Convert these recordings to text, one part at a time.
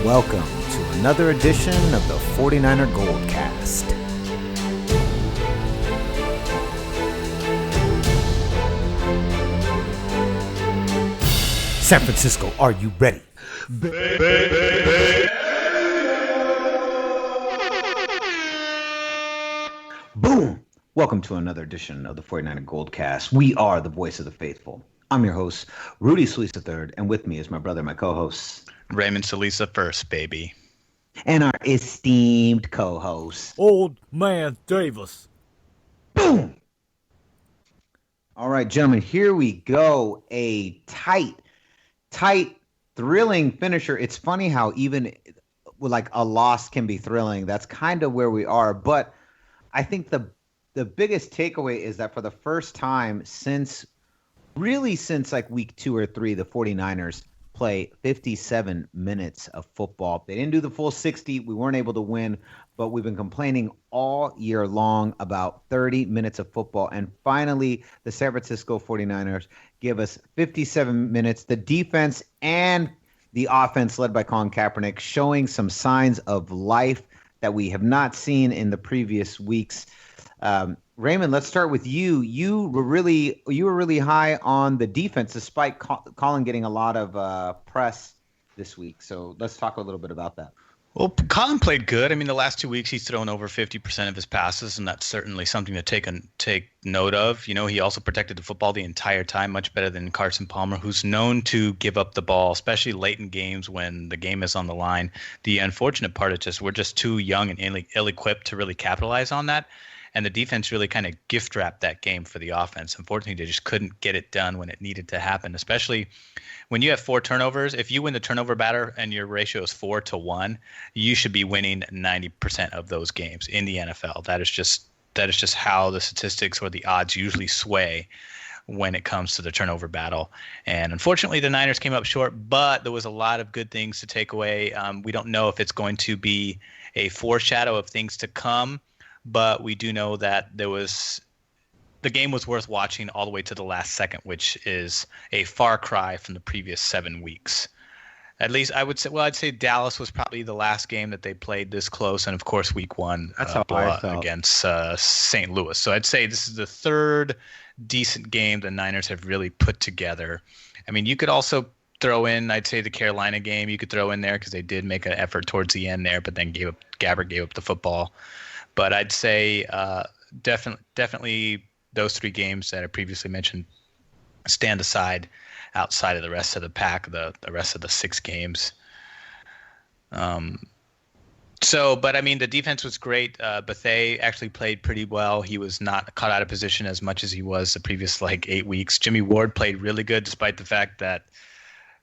Welcome to another edition of the 49er Goldcast. San Francisco, are you ready? Boom! Welcome to another edition of the 49er Goldcast. We are the voice of the faithful. I'm your host, Rudy Solis III, and with me is my brother, my co-host, Raymond Salisa first, baby. and our esteemed co-host, Old Man Davis. Boom! All right, gentlemen, here we go. A tight, thrilling finisher. It's funny how even like a loss can be thrilling. That's kind of where we are. But I think the biggest takeaway is that for the first time since like week 2 or 3, the 49ers play 57 minutes of football. They didn't do the full 60. We weren't able to win, but we've been complaining all year long about 30 minutes of football. And finally, the San Francisco 49ers give us 57 minutes. The defense and the offense led by Colin Kaepernick showing some signs of life that we have not seen in the previous weeks. Raymond, let's start with you. You were really high on the defense, despite Colin getting a lot of press this week. So let's talk a little bit about that. Well, Colin played good. I mean, the last 2 weeks he's thrown over 50% of his passes, and that's certainly something to take note of. You know, he also protected the football the entire time, much better than Carson Palmer, who's known to give up the ball, especially late in games when the game is on the line. The unfortunate part is just we're just too young and ill-equipped to really capitalize on that. And the defense really kind of gift-wrapped that game for the offense. Unfortunately, they just couldn't get it done when it needed to happen, especially when you have 4 turnovers. If you win the turnover battle and your ratio is 4-1, you should be winning 90% of those games in the NFL. That is just how the statistics or the odds usually sway when it comes to the turnover battle. And unfortunately, the Niners came up short, but there was a lot of good things to take away. We don't know if it's going to be a foreshadow of things to come, but we do know that the game was worth watching all the way to the last second, which is a far cry from the previous 7 weeks. At least I would say, I'd say Dallas was probably the last game that they played this close. And of course, week 1 That's how I felt. against St. Louis. So I'd say this is the third decent game the Niners have really put together. I mean, you could also throw in, I'd say, the Carolina game. You could throw in there because they did make an effort towards the end there, but then Gabbert gave up the football. But I'd say definitely those 3 games that I previously mentioned stand outside of the rest of the pack, the rest of the 6 games. But I mean, the defense was great. Bethea actually played pretty well. He was not caught out of position as much as he was the previous 8 weeks. Jimmy Ward played really good, despite the fact that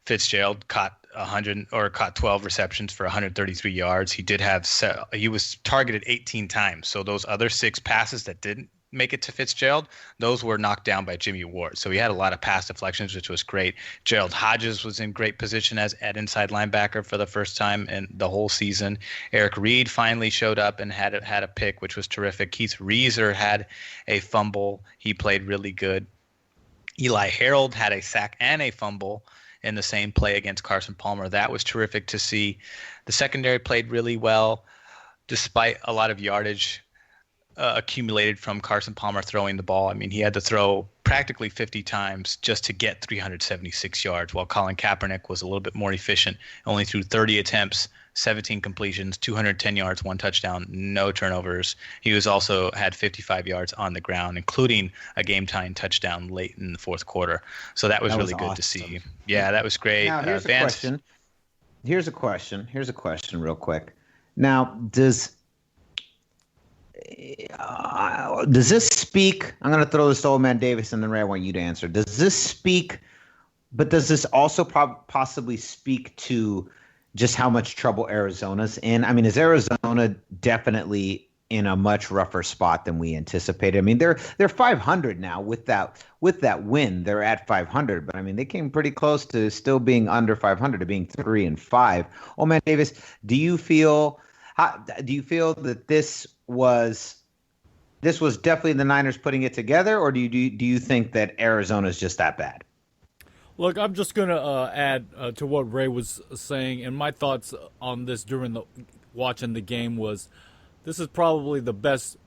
Fitzgerald caught 12 receptions for 133 yards. He was targeted 18 times. So those other 6 passes that didn't make it to Fitzgerald, those were knocked down by Jimmy Ward. So he had a lot of pass deflections, which was great. Gerald Hodges was in great position at inside linebacker for the first time in the whole season. Eric Reed finally showed up and had a pick, which was terrific. Keith Reeser had a fumble. He played really good. Eli Harold had a sack and a fumble in the same play against Carson Palmer. That was terrific to see. The secondary played really well, despite a lot of yardage accumulated from Carson Palmer throwing the ball. I mean, he had to throw practically 50 times just to get 376 yards, while Colin Kaepernick was a little bit more efficient, only threw 30 attempts, 17 completions, 210 yards, 1 touchdown, no turnovers. He was also had 55 yards on the ground, including a game-tying touchdown late in the 4th quarter. So that was really good awesome to see. Yeah, that was great. Now, here's a question. Here's a question real quick. Now, does this speak? I'm going to throw this to Old Man Davis, and then Ray, I want you to answer. Does this speak? But does this also possibly speak to just how much trouble Arizona's in? I mean, is Arizona definitely in a much rougher spot than we anticipated? I mean, they're 500 now with that win. They're at 500, but I mean, they came pretty close to still being under 500 to being 3-5. Oh man, Davis, do you feel that this was definitely the Niners putting it together, or do you think that Arizona's just that bad? Look, I'm just going to add to what Ray was saying, and my thoughts on this during the watching the game was this is probably the best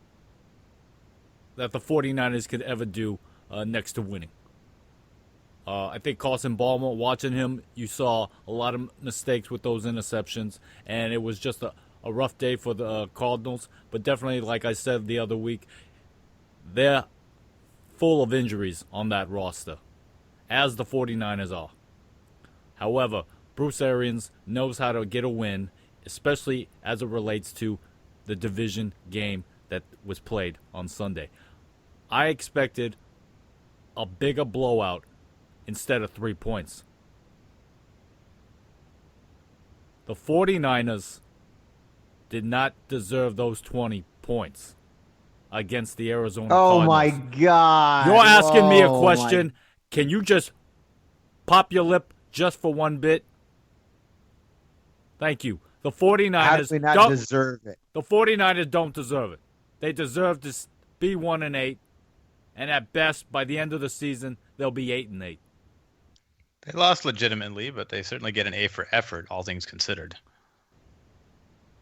that the 49ers could ever do next to winning. I think Carson Palmer, watching him, you saw a lot of mistakes with those interceptions, and it was just a rough day for the Cardinals. But definitely, like I said the other week, they're full of injuries on that roster, as the 49ers are. However, Bruce Arians knows how to get a win, especially as it relates to the division game that was played on Sunday. I expected a bigger blowout instead of 3 points. The 49ers did not deserve those 20 points against the Arizona Oh Cardinals. my God. You're asking me a Oh, question. my- Can you just pop your lip just for one bit? Thank you. The 49ers How do we not don't deserve it? the 49ers don't deserve it. They deserve to be 1-8, and at best by the end of the season they'll be 8-8. They lost legitimately, but they certainly get an A for effort, all things considered.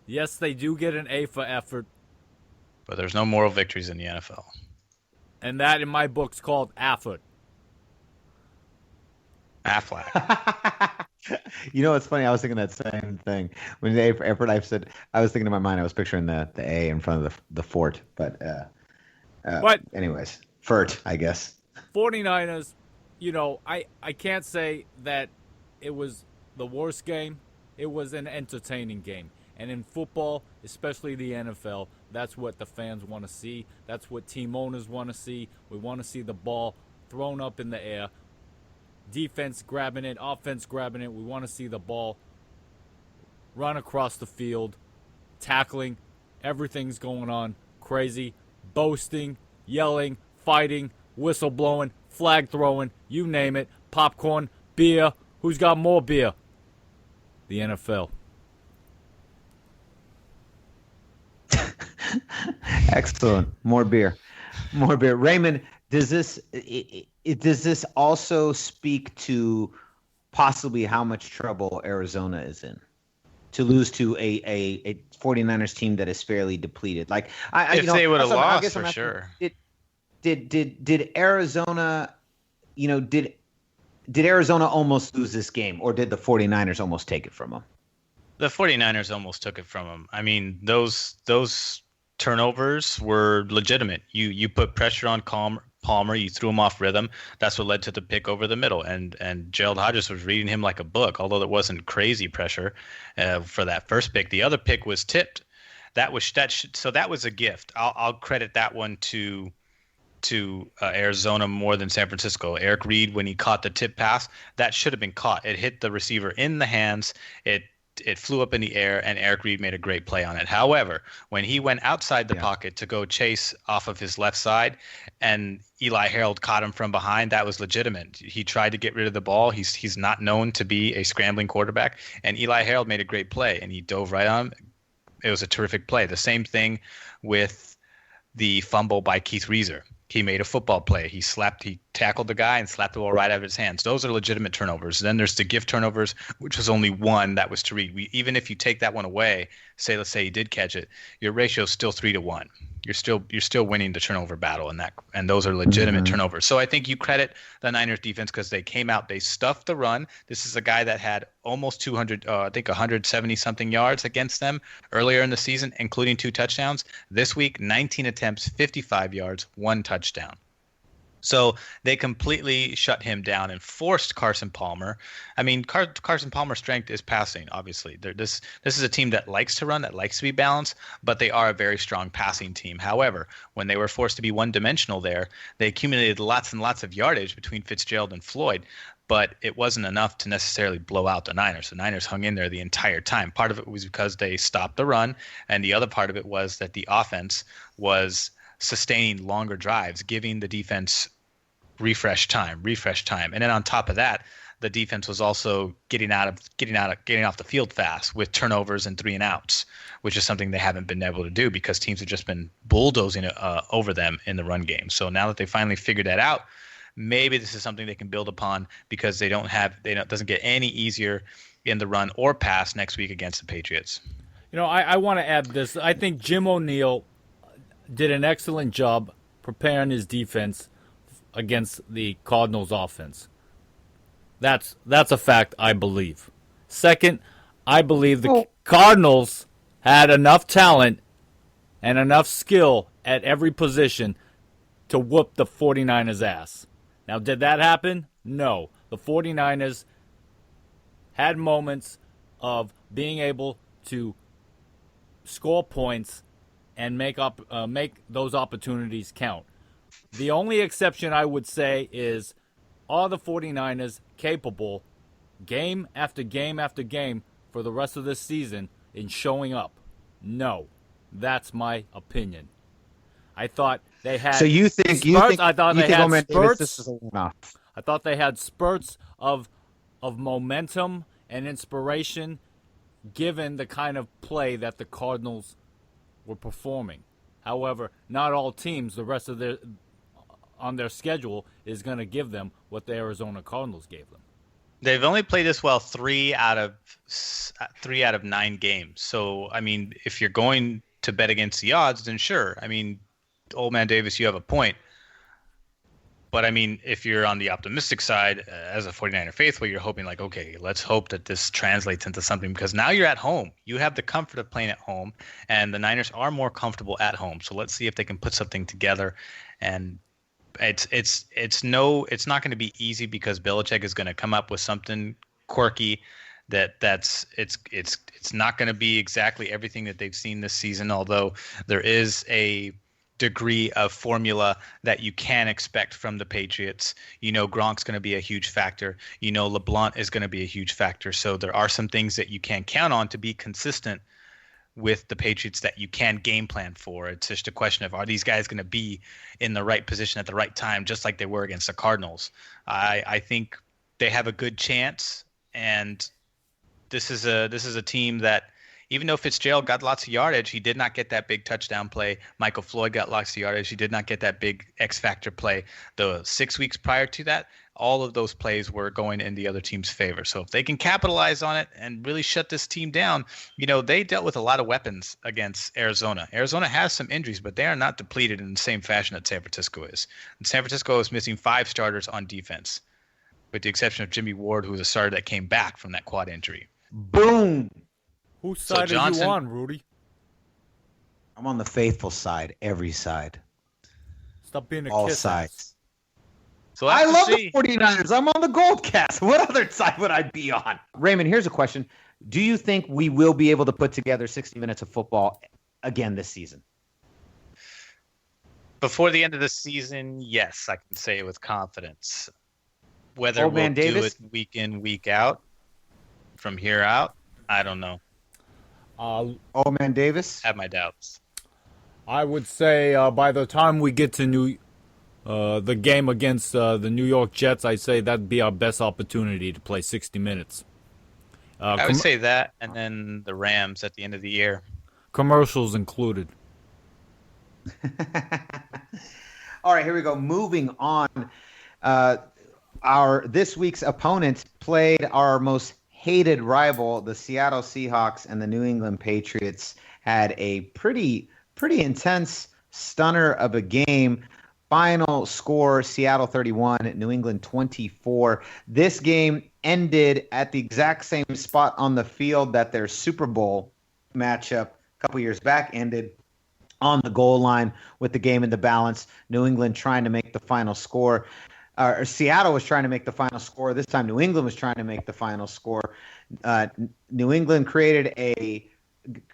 Yes, they do get an A for effort, But there's no moral victories in the NFL. and that in my book's called effort. Affleck. You know what's funny? I was thinking that same thing when the A for effort. I was thinking in my mind. I was picturing the A in front of the fort. But anyways, fort, I guess. 49ers, I can't say that it was the worst game. It was an entertaining game. And in football, especially the NFL, that's what the fans want to see. That's what team owners want to see. We want to see the ball thrown up in the air. Defense grabbing it, offense grabbing it. We want to see the ball run across the field, tackling. Everything's going on crazy. Boasting, yelling, fighting, whistle blowing, flag throwing, you name it. Popcorn, beer. Who's got more beer? The NFL. Excellent. More beer. Raymond, does this also speak to possibly how much trouble Arizona is in to lose to a 49ers team that is fairly depleted? Like If they would have I lost, guess for I'm asking, sure. Did Arizona, did Arizona almost lose this game, or did the 49ers almost take it from them? The 49ers almost took it from them. I mean, those turnovers were legitimate. You put pressure on Palmer, you threw him off rhythm. That's what led to the pick over the middle. And Gerald Hodges was reading him like a book, although there wasn't crazy pressure for that first pick. The other pick was tipped. So that was a gift. I'll credit that one to Arizona more than San Francisco. Eric Reed, when he caught the tip pass, that should have been caught. It hit the receiver in the hands. It flew up in the air, and Eric Reed made a great play on it. However, when he went outside the pocket to go chase off of his left side, and Eli Harold caught him from behind, that was legitimate. He tried to get rid of the ball. He's not known to be a scrambling quarterback, and Eli Harold made a great play, and he dove right on him. It was a terrific play. The same thing with the fumble by Keith Reeser. He made a football play. He tackled the guy and slapped the ball right out of his hands. Those are legitimate turnovers. Then there's the gift turnovers, which was only one. That was to Reed. Even if you take that one away, let's say he did catch it, your ratio is still 3-1. You're still winning the turnover battle, and those are legitimate turnovers. So I think you credit the Niners defense because they came out, they stuffed the run. This is a guy that had almost 200, I think 170 something yards against them earlier in the season, including 2 touchdowns. This week, 19 attempts, 55 yards, 1 touchdown. So they completely shut him down and forced Carson Palmer. I mean, Carson Palmer's strength is passing, obviously. This is a team that likes to run, that likes to be balanced, but they are a very strong passing team. However, when they were forced to be one-dimensional there, they accumulated lots and lots of yardage between Fitzgerald and Floyd, but it wasn't enough to necessarily blow out the Niners. The Niners hung in there the entire time. Part of it was because they stopped the run, and the other part of it was that the offense was sustaining longer drives, giving the defense refresh time. And then on top of that, the defense was also getting off the field fast with turnovers and 3 and outs, which is something they haven't been able to do because teams have just been bulldozing over them in the run game. So now that they finally figured that out, maybe this is something they can build upon because it doesn't get any easier in the run or pass next week against the Patriots. I want to add this. I think Jim O'Neill did an excellent job preparing his defense against the Cardinals offense. That's a fact, I believe. Second, I believe the Cardinals had enough talent and enough skill at every position to whoop the 49ers' ass. Now, did that happen? No. The 49ers had moments of being able to score points and make those opportunities count. The only exception I would say is, are the 49ers capable game after game after game for the rest of this season in showing up? No. That's my opinion. I thought they had So you think spurts. I thought they had spurts. This is a one-off. I thought they had spurts of momentum and inspiration given the kind of play that the Cardinals were performing. However, not all teams, the rest of on their schedule is going to give them what the Arizona Cardinals gave them. They've only played this well 3 out of 9 games. So, I mean, if you're going to bet against the odds, then sure. I mean, old man Davis, you have a point. But, I mean, if you're on the optimistic side, as a 49er faithful, you're hoping like, okay, let's hope that this translates into something because now you're at home. You have the comfort of playing at home, and the Niners are more comfortable at home. So let's see if they can put something together. And it's not going to be easy because Belichick is going to come up with something quirky it's not going to be exactly everything that they've seen this season, although there is a degree of formula that you can expect from the Patriots. Gronk's going to be a huge factor. LeBlanc is going to be a huge factor. So there are some things that you can count on to be consistent with the Patriots that you can game plan for. It's just a question of, are these guys going to be in the right position at the right time, just like they were against the Cardinals? I think they have a good chance, and this is a team that, even though Fitzgerald got lots of yardage, he did not get that big touchdown play. Michael Floyd got lots of yardage. He did not get that big X-factor play. The 6 weeks prior to that, all of those plays were going in the other team's favor. So if they can capitalize on it and really shut this team down, they dealt with a lot of weapons against Arizona. Arizona has some injuries, but they are not depleted in the same fashion that San Francisco is. And San Francisco is missing 5 starters on defense, with the exception of Jimmy Ward, who was a starter that came back from that quad injury. Boom! Whose side are you on, Rudy? I'm on the faithful side, every side. Stop being a all kiss sides. ass. So I love the 49ers. I'm on the Gold Cast. What other side would I be on? Raymond, here's a question. Do you think we will be able to put together 60 minutes of football again this season? Before the end of the season, yes, I can say it with confidence. Whether we'll do it week in, week out, from here out, I don't know. Old Man Davis? I have my doubts. I would say by the time we get to the game against the New York Jets, I'd say that'd be our best opportunity to play 60 minutes. I would say that, and then the Rams at the end of the year. Commercials included. All right, here we go. Moving on. This week's opponents played our most hated rival, the Seattle Seahawks, and the New England Patriots had a pretty intense stunner of a game. Final score, Seattle 31, New England 24. This game ended at the exact same spot on the field that their Super Bowl matchup a couple years back ended, on the goal line with the game in the balance. New England trying to make the final score. Seattle was trying to make the final score. This time New England was trying to make the final score. New England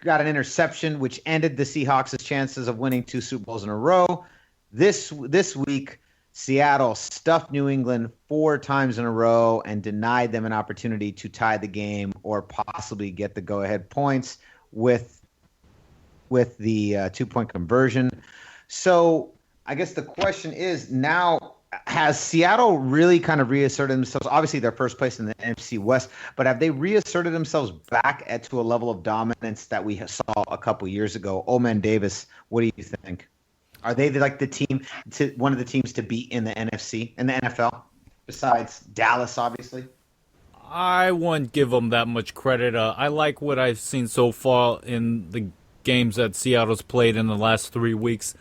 got an interception, which ended the Seahawks' chances of winning 2 Super Bowls in a row. This week, Seattle stuffed New England 4 times in a row and denied them an opportunity to tie the game or possibly get the go-ahead points with the 2-point conversion. So I guess the question is now, has Seattle really kind of reasserted themselves? Obviously, they're first place in the AFC West, but have they reasserted themselves back to a level of dominance that we saw a couple years ago? Old Man Davis, what do you think? Are they like the team to one of the teams to beat in the NFC in the NFL besides Dallas, obviously? I wouldn't give them that much credit. I like what I've seen so far in the games that Seattle's played in the last 3 weeks.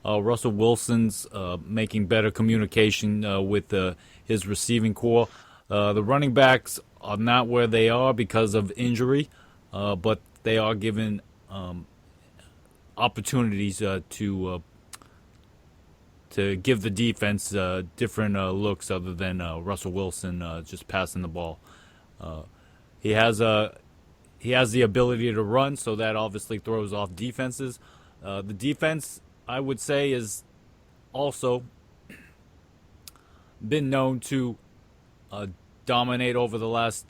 Russell Wilson's making better communication with his receiving core. The running backs are not where they are because of injury, but they are given opportunities to give the defense different looks other than Russell Wilson just passing the ball. He has the ability to run, so that obviously throws off defenses. The defense, I would say, is also been known to dominate over the last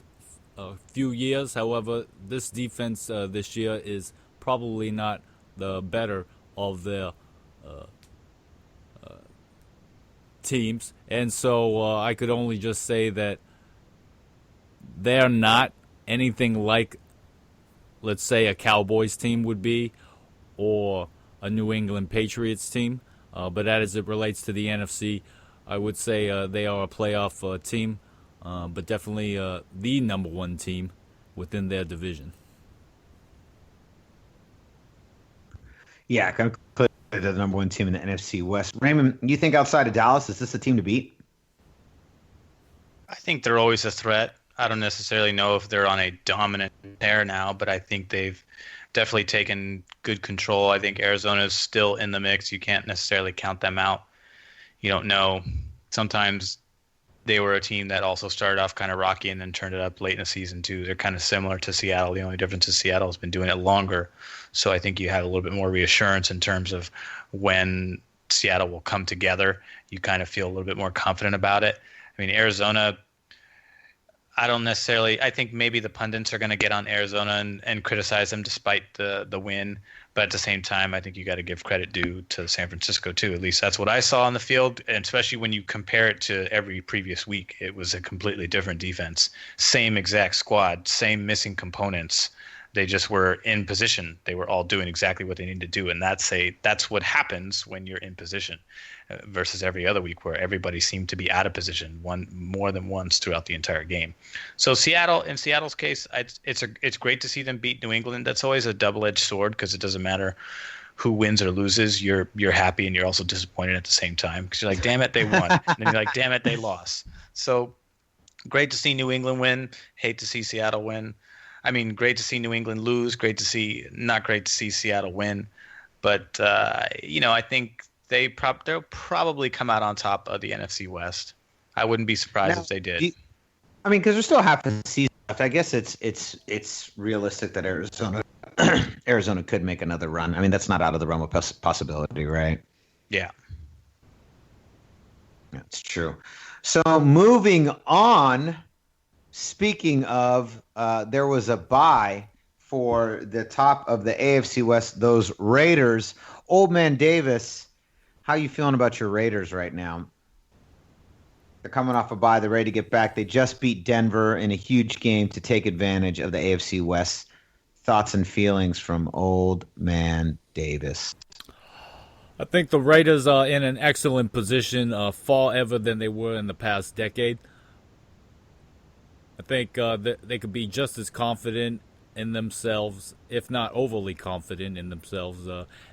few years. However, this defense this year is probably not the better of their teams, and so I could only just say that they're not anything like, let's say, a Cowboys team would be, or a New England Patriots team. But as it relates to the NFC, I would say they are a playoff team, but definitely the number one team within their division. Yeah, kind of clearly the number one team in the NFC West. Raymond, you think outside of Dallas, is this a team to beat? I think they're always a threat. I don't necessarily know if they're on a dominant tear now, but I think they've definitely taken good control. I think Arizona's still in the mix. You can't necessarily count them out. You don't know. Sometimes they were a team that also started off kind of rocky and then turned it up late in the season too. They're kind of similar to Seattle. The only difference is Seattle has been doing it longer. So I think you have a little bit more reassurance in terms of when Seattle will come together. You kind of feel a little bit more confident about it. I mean, Arizona, I think maybe the pundits are going to get on Arizona and criticize them despite the win. But at the same time, I think you got to give credit due to San Francisco too. At least that's what I saw on the field. And especially when you compare it to every previous week, it was a completely different defense. Same exact squad, same missing components. They just were in position. They were all doing exactly what they needed to do. And that's what happens when you're in position versus every other week where everybody seemed to be out of position more than once throughout the entire game. So in Seattle's case, it's great to see them beat New England. That's always a double-edged sword because it doesn't matter who wins or loses. You're happy and you're also disappointed at the same time because you're like, damn it, they won. And then you're like, damn it, they lost. So great to see New England win. Hate to see Seattle win. I mean, great to see New England lose. Not great to see Seattle win. But, I think they'll probably come out on top of the NFC West. I wouldn't be surprised if they did. Because there's still half the season left. I guess it's realistic that Arizona could make another run. I mean, that's not out of the realm of possibility, right? Yeah. That's true. So moving on, speaking of, there was a bye for the top of the AFC West, those Raiders. Old Man Davis, how you feeling about your Raiders right now? They're coming off a bye. They're ready to get back. They just beat Denver in a huge game to take advantage of the AFC West. Thoughts and feelings from Old Man Davis. I think the Raiders are in an excellent position, far ever than they were in the past decade. I think they could be just as confident in themselves, if not overly confident in themselves,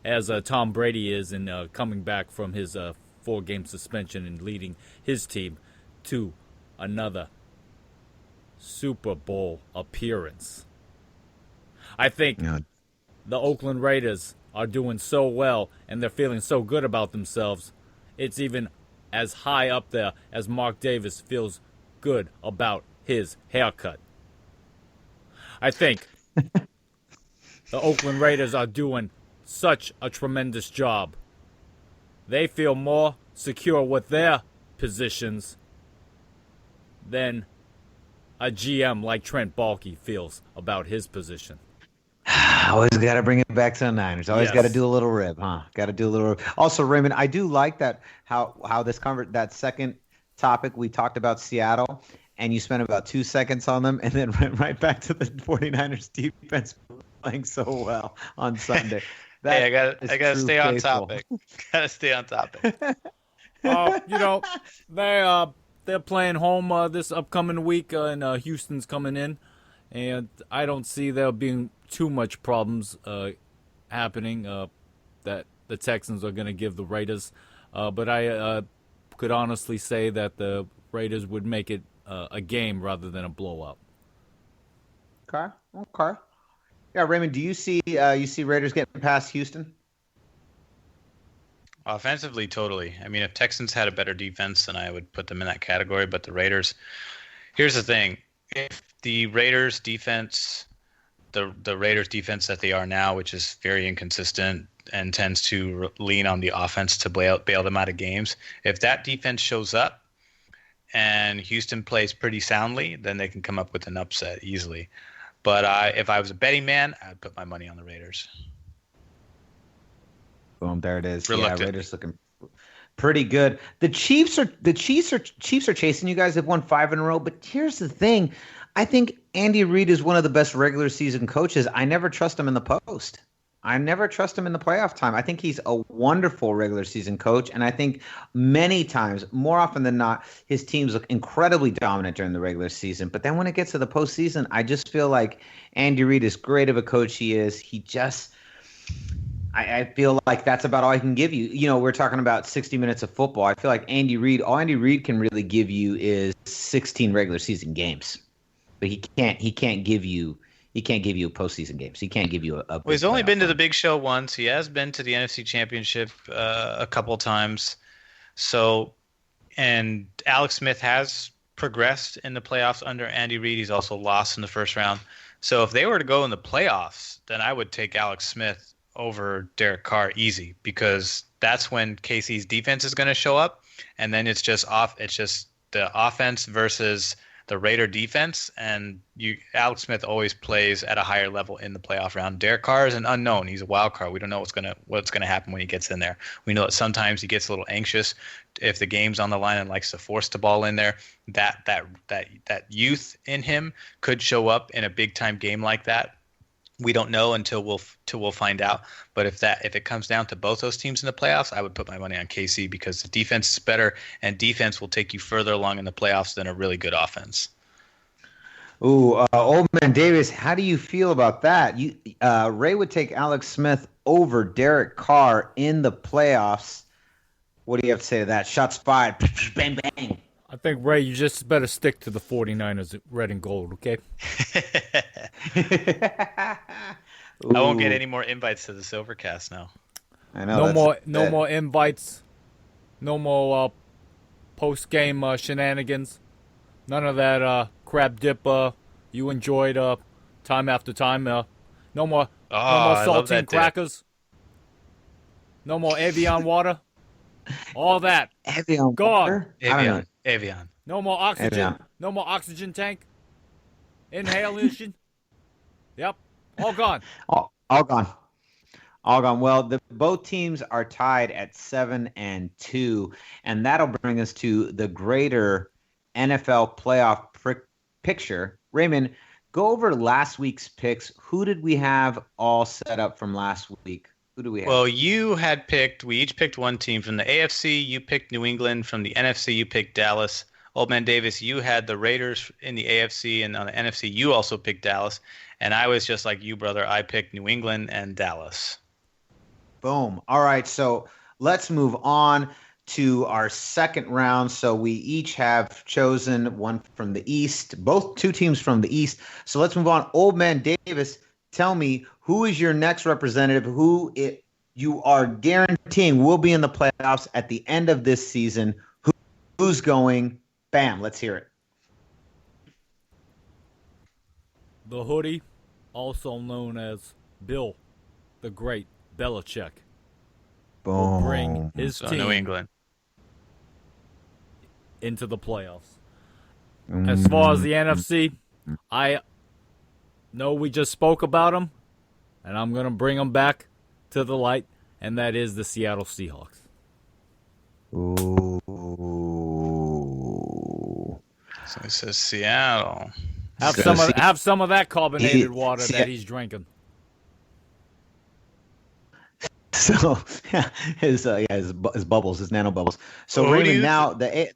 as Tom Brady is in coming back from his 4-game suspension and leading his team to another Super Bowl appearance. I think the Oakland Raiders are doing so well and they're feeling so good about themselves. It's even as high up there as Mark Davis feels good about his haircut. I think the Oakland Raiders are doing such a tremendous job. They feel more secure with their positions than a GM like Trent Baalke feels about his position. Always got to bring it back to the Niners. Always got to do a little rib, huh? Got to do a little rib. Also, Raymond, I do like that how this that second topic we talked about Seattle, and you spent about 2 seconds on them and then went right back to the 49ers defense playing so well on Sunday. Hey, I gotta true stay on faithful. topic. Gotta stay on topic. You know, they're playing home this upcoming week, and Houston's coming in, and I don't see there being too much problems happening that the Texans are going to give the Raiders. But I could honestly say that the Raiders would make it a game rather than a blowout. Okay. Okay. Yeah, Raymond, do you see Raiders getting past Houston? Offensively, totally. I mean, if Texans had a better defense, then I would put them in that category. But the Raiders, here's the thing: if the Raiders defense, the Raiders defense that they are now, which is very inconsistent and tends to lean on the offense to bail them out of games, if that defense shows up and Houston plays pretty soundly, then they can come up with an upset easily. But if I was a betting man, I'd put my money on the Raiders. Boom, there it is. Reluctant. Yeah, Raiders looking pretty good. The Chiefs are chasing you guys. They've won 5 in a row. But here's the thing: I think Andy Reid is one of the best regular season coaches. I never trust him in the post. I never trust him in the playoff time. I think he's a wonderful regular season coach, and I think many times, more often than not, his teams look incredibly dominant during the regular season. But then when it gets to the postseason, I just feel like Andy Reid, as great of a coach he is, I feel like that's about all he can give you. You know, we're talking about 60 minutes of football. I feel like all Andy Reid can really give you is 16 regular season games. But he can't give you postseason games. He can't give you a Well, he's only playoff been to run. the big show once. He has been to the NFC Championship a couple times. So, and Alex Smith has progressed in the playoffs under Andy Reid. He's also lost in the first round. So if they were to go in the playoffs, then I would take Alex Smith over Derek Carr easy, because that's when KC's defense is going to show up, and then it's just the offense versus the Raider defense, and Alex Smith always plays at a higher level in the playoff round. Derek Carr is an unknown. He's a wild card. We don't know what's gonna happen when he gets in there. We know that sometimes he gets a little anxious if the game's on the line and likes to force the ball in there. That youth in him could show up in a big time game like that. We don't know until we'll find out. But if it comes down to both those teams in the playoffs, I would put my money on KC, because the defense is better, and defense will take you further along in the playoffs than a really good offense. Ooh, Old Man Davis, how do you feel about that? Ray would take Alex Smith over Derek Carr in the playoffs. What do you have to say to that? Shots fired. Bang, bang. I think, Ray, you just better stick to the 49ers red and gold, okay? I won't get any more invites to the Silvercast now. I know. No more invites. No more post-game shenanigans. None of that crab dip you enjoyed time after time. No more saltine crackers. No more Evian water. All that. Evian gone. water? I don't know. Evian. No more oxygen. Evian. No more oxygen tank. Inhalation. Yep. All gone. All gone. All gone. Well, both teams are tied at 7-2, and that'll bring us to the greater NFL playoff picture. Raymond, go over last week's picks. Who did we have all set up from last week? Who do we have? Well, we each picked one team. From the AFC, you picked New England. From the NFC, you picked Dallas. Old Man Davis, you had the Raiders in the AFC, and on the NFC, you also picked Dallas. And I was just like you, brother. I picked New England and Dallas. Boom. All right, so let's move on to our second round. So we each have chosen one from the East, two teams from the East. So let's move on. Old Man Davis, tell me, who is your next representative, you are guaranteeing will be in the playoffs at the end of this season? Who's going? Bam, let's hear it. The hoodie, also known as Bill the Great Belichick, will bring his team New England into the playoffs. As far as the NFC, I know we just spoke about them, and I'm going to bring them back to the light, and that is the Seattle Seahawks. Ooh. So it says Seattle. Have some of that carbonated water that he's drinking. So his bubbles, his nano bubbles. So Who do Raymond, you now the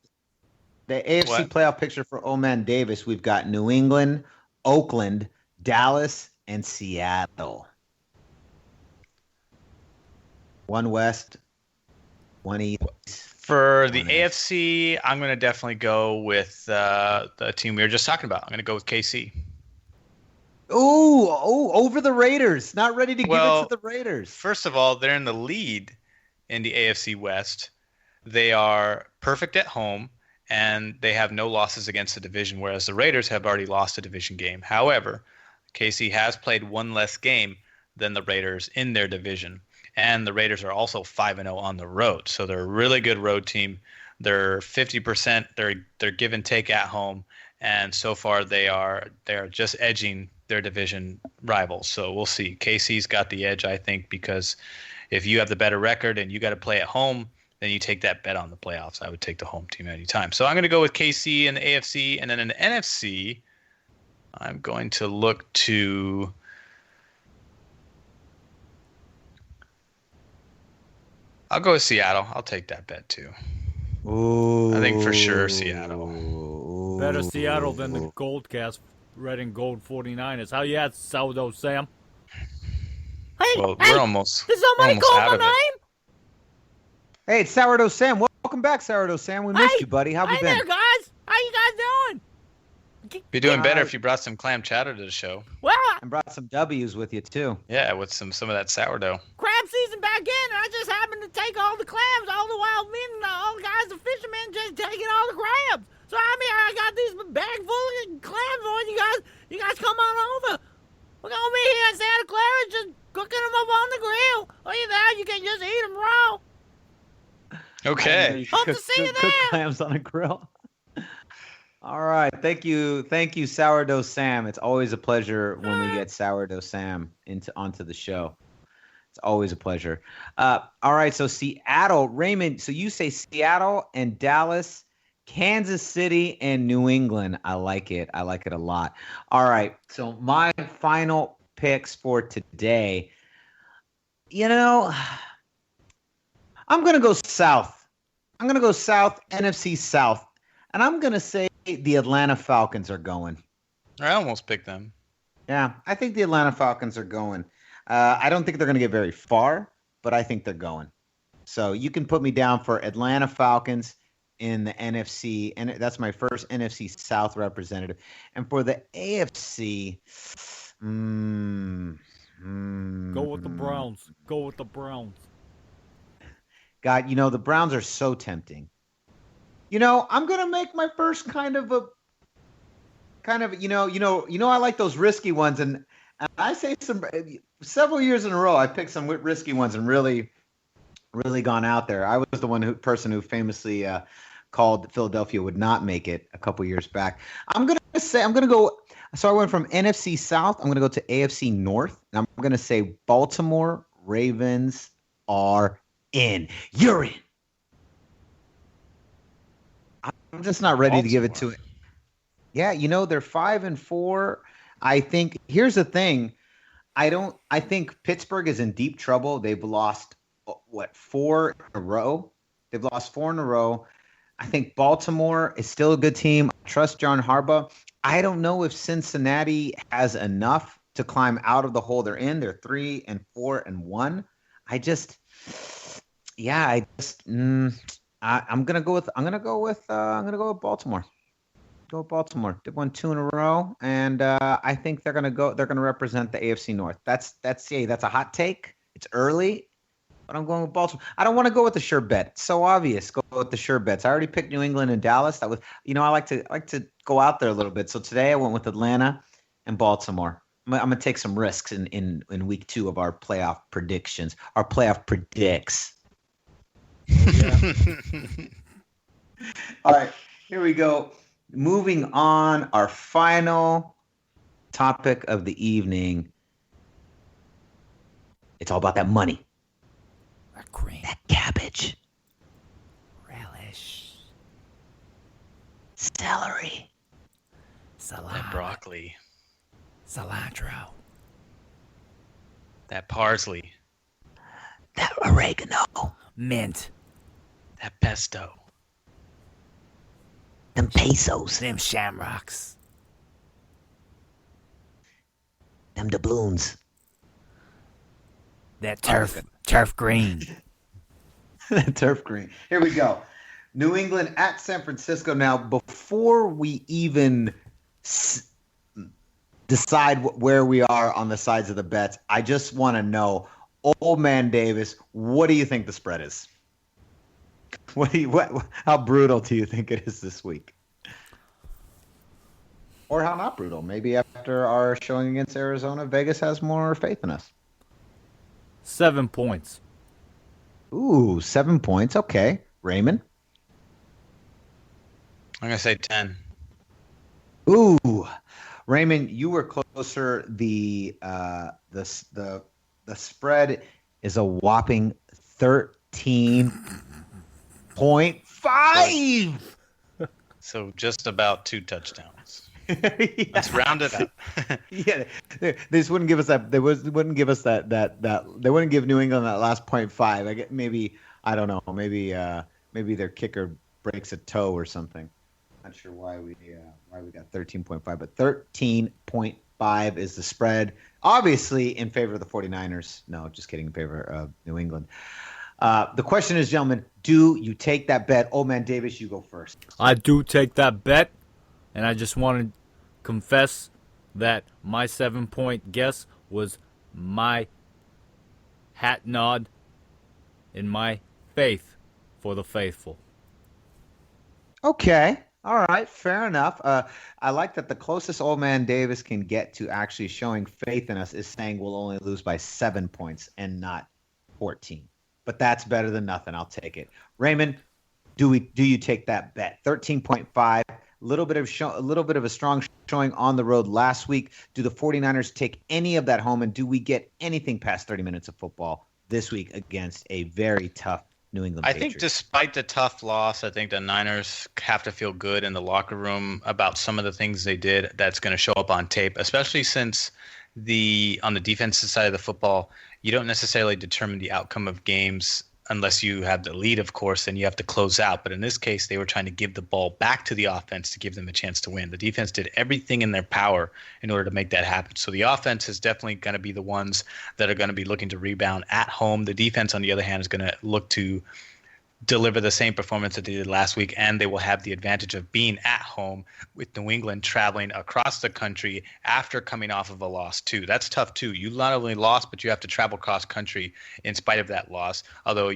AFC What? playoff picture for Old Man Davis, we've got New England, Oakland, Dallas, and Seattle. One West, one East. For the One AFC, I'm going to definitely go with the team we were just talking about. I'm going to go with KC. Over the Raiders. Not ready to give it to Well, the Raiders. first of all, they're in the lead in the AFC West. They are perfect at home, and they have no losses against the division, whereas the Raiders have already lost a division game. However, KC has played one less game than the Raiders in their division, and the Raiders are also 5-0 on the road, so they're a really good road team. They're 50%. They're give and take at home, and so far they are just edging their division rivals. So we'll see. KC's got the edge, I think, because if you have the better record and you got to play at home, then you take that bet on the playoffs. I would take the home team anytime. So I'm going to go with KC in the AFC, and then in the NFC, I'm going to look to I'll go with Seattle. I'll take that bet too. Ooh. I think for sure Seattle. Better Seattle than the Gold Cast Red and Gold 49ers. How you at, Sourdough Sam? Well, we're almost Did somebody almost call out my of it. name? Hey, it's Sourdough Sam. Welcome back, Sourdough Sam. We missed you, buddy. How have you Hey been? there, guys. How you guys doing? Be doing better Alright. if you brought some clam chowder to the show. Well, And brought some W's with you too. Yeah, with some of that sourdough. crab season back in, and I just happened to take all the clams, all the wild men, and all the guys, the fishermen, just taking all the crabs. So I got these bag full of clams for you guys. You guys come on over. We're gonna be here in Santa Clara, just cooking them up on the grill. Or you can just eat them raw. Okay. Hope to see you Cook there. clams on a grill. All right. Thank you, Sourdough Sam. It's always a pleasure when we get Sourdough Sam onto the show. It's always a pleasure. All right. So Seattle, Raymond. So you say Seattle and Dallas, Kansas City, and New England. I like it. I like it a lot. All right. So my final picks for today. I'm going to go south. NFC South. And I'm going to say the Atlanta Falcons are going. I almost picked them. Yeah, I think the Atlanta Falcons are going. I don't think they're going to get very far, but I think they're going. So you can put me down for Atlanta Falcons in the NFC, and that's my first NFC South representative. And for the AFC, Go with the Browns. Go with the Browns. God, the Browns are so tempting. I'm gonna make my first I like those risky ones, and I say several years in a row I picked some risky ones and really, really gone out there. I was the person who famously called Philadelphia would not make it a couple years back. I'm gonna go. So I went from NFC South. I'm gonna go to AFC North, and I'm gonna say Baltimore Ravens are in. You're in. I'm just not ready to give it to it. Yeah, they're 5-4. I think here's the thing. I think Pittsburgh is in deep trouble. They've lost 4 in a row. They've lost 4 in a row. I think Baltimore is still a good team. I trust John Harbaugh. I don't know if Cincinnati has enough to climb out of the hole they're in. They're 3-4-1. I'm gonna go with Baltimore. Go with Baltimore. They've won 2 in a row, and I think they're gonna represent the AFC North. That's a hot take. It's early, but I'm going with Baltimore. I don't want to go with the sure bet. It's so obvious. Go with the sure bets. I already picked New England and Dallas. That was, I like to go out there a little bit. So today I went with Atlanta and Baltimore. I'm gonna take some risks in week 2 of our playoff predictions. Our playoff predicts. Yeah. All right, here we go. Moving on, our final topic of the evening. It's all about that money. That cream. That cabbage. Relish. Celery. That broccoli. Cilantro. That parsley. That oregano. Mint. That pesto. Them pesos. Them shamrocks. Them doubloons. That turf green. Turf green. Here we go. New England at San Francisco. Now, before we even decide where we are on the sides of the bets, I just want to know, Old Man Davis, what do you think the spread is? How brutal do you think it is this week? Or how not brutal? Maybe after our showing against Arizona, Vegas has more faith in us. 7 points. Ooh, 7 points. Okay. Raymond? I'm going to say 10. Ooh. Raymond, you were closer. The spread is a whopping 13.5. So just about 2 touchdowns. Yeah. Let's round it up. Yeah, they just wouldn't give us that. They wouldn't give us that. They wouldn't give New England that last 0.5. I get maybe, I don't know. Maybe their kicker breaks a toe or something. Not sure why we got 13.5, but 13.5 is the spread. Obviously in favor of the 49ers. No, just kidding. In favor of New England. The question is, gentlemen, do you take that bet? Old Man Davis, you go first. I do take that bet, and I just want to confess that my 7-point guess was my hat nod in my faith for the faithful. Okay. All right. Fair enough. I like that the closest Old Man Davis can get to actually showing faith in us is saying we'll only lose by 7 points and not 14. But that's better than nothing. I'll take it. Raymond, do you take that bet? 13.5. A little bit of a strong showing on the road last week. Do the 49ers take any of that home, and do we get anything past 30 minutes of football this week against a very tough New England Patriots? I think despite the tough loss, I think the Niners have to feel good in the locker room about some of the things they did that's going to show up on tape, especially since on the defensive side of the football, you don't necessarily determine the outcome of games unless you have the lead, of course, and you have to close out. But in this case, they were trying to give the ball back to the offense to give them a chance to win. The defense did everything in their power in order to make that happen. So the offense is definitely going to be the ones that are going to be looking to rebound at home. The defense, on the other hand, is going to look to deliver the same performance that they did last week, and they will have the advantage of being at home with New England traveling across the country after coming off of a loss too. That's tough too. You not only lost, but you have to travel cross country in spite of that loss. Although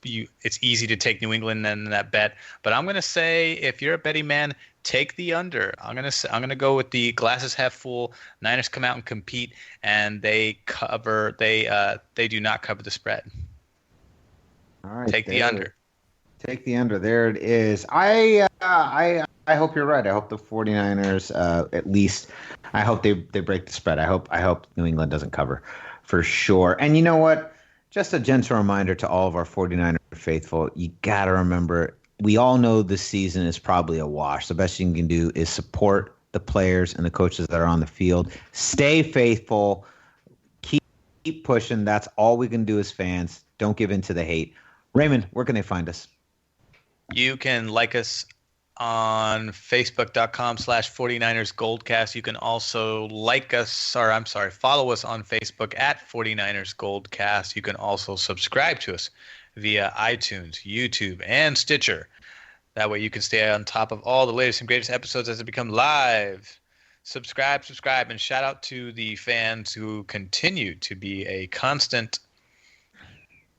it's easy to take New England in that bet, but I'm going to say if you're a betting man, take the under. I'm going to go with the glasses half full. Niners come out and compete, and they cover. They do not cover the spread. All right, take the under. Take the under. There it is. I hope you're right. I hope the 49ers at least. I hope they break the spread. I hope New England doesn't cover for sure. And you know what? Just a gentle reminder to all of our 49er faithful. You got to remember, we all know this season is probably a wash. The best you can do is support the players and the coaches that are on the field. Stay faithful. Keep pushing. That's all we can do as fans. Don't give in to the hate. Raymond, where can they find us? You can like us on Facebook.com/49ers Goldcast. You can also follow us on Facebook at 49ers Goldcast. You can also subscribe to us via iTunes, YouTube, and Stitcher. That way you can stay on top of all the latest and greatest episodes as they become live. Subscribe, and shout out to the fans who continue to be a constant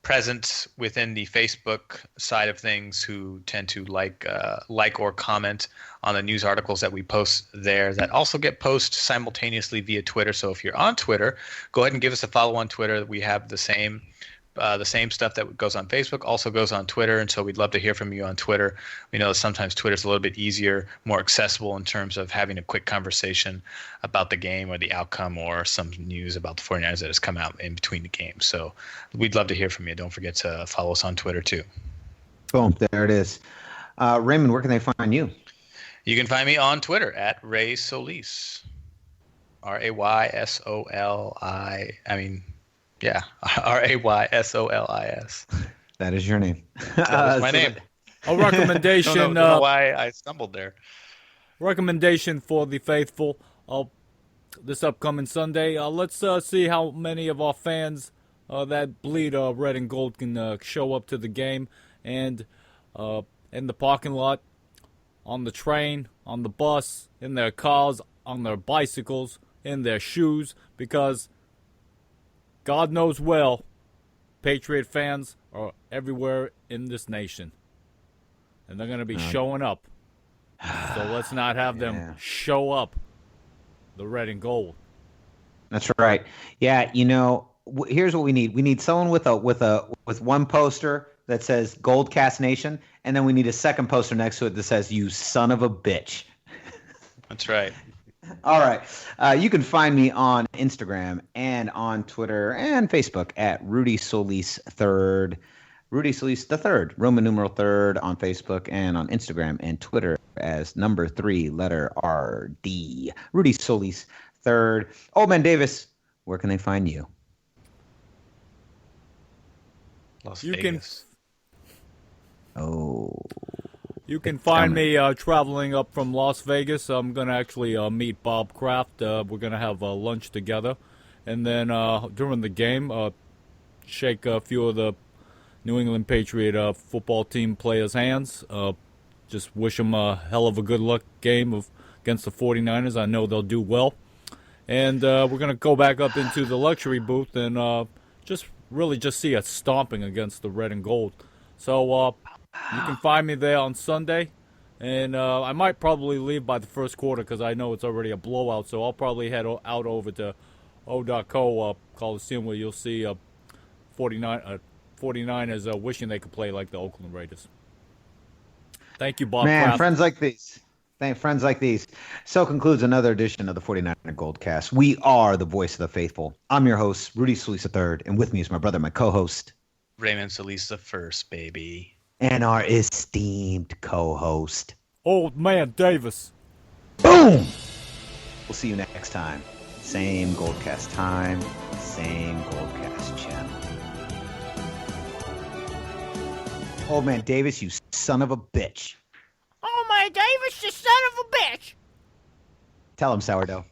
presence within the Facebook side of things, who tend to like or comment on the news articles that we post there that also get posted simultaneously via Twitter. So if you're on Twitter, go ahead and give us a follow on Twitter. We have the same stuff that goes on Facebook also goes on Twitter, and so we'd love to hear from you on Twitter. We know sometimes Twitter's a little bit easier, more accessible in terms of having a quick conversation about the game or the outcome or some news about the 49ers that has come out in between the games. So we'd love to hear from you. Don't forget to follow us on Twitter too. Boom, there it is. Raymond, where can they find you? You can find me on Twitter at Ray Solis. RAYSOLI. Yeah, Raysolis. That is your name. That is my name. A recommendation. Don't know why I stumbled there. Recommendation for the faithful. This upcoming Sunday. Let's see how many of our fans that bleed red and gold can show up to the game, and in the parking lot, on the train, on the bus, in their cars, on their bicycles, in their shoes, because God knows well, Patriot fans are everywhere in this nation, and they're going to be showing up. So let's not have them show up the red and gold. That's right. Yeah, here's what we need. We need someone with one poster that says Goldcast Nation, and then we need a second poster next to it that says "You son of a bitch." That's right. All right. You can find me on Instagram and on Twitter and Facebook at Rudy Solis III. Rudy Solis the Third, Roman numeral third on Facebook and on Instagram and Twitter as number 3, letter RD. Rudy Solis Third. Old Man Davis, where can they find you? Las Vegas. You can find me traveling up from Las Vegas. I'm going to actually meet Bob Kraft. We're going to have lunch together. And then during the game, shake a few of the New England Patriot football team players' hands. Just wish them a hell of a good luck game against the 49ers. I know they'll do well. And we're going to go back up into the luxury booth and just see a stomping against the red and gold. So you can find me there on Sunday. And I might probably leave by the first quarter because I know it's already a blowout. So I'll probably head out over to O.co Coliseum where you'll see 49ers wishing they could play like the Oakland Raiders. Thank you, Bob Kraft. Friends like these. Friends like these. So concludes another edition of the 49er Goldcast. We are the voice of the faithful. I'm your host, Rudy Solis III, and with me is my brother, my co-host, Raymond Solis the First, baby. And our esteemed co-host, Old Man Davis. Boom! We'll see you next time. Same Goldcast time, same Goldcast channel. Old Man Davis, you son of a bitch. Oh, man, Davis, you son of a bitch. Tell him, sourdough.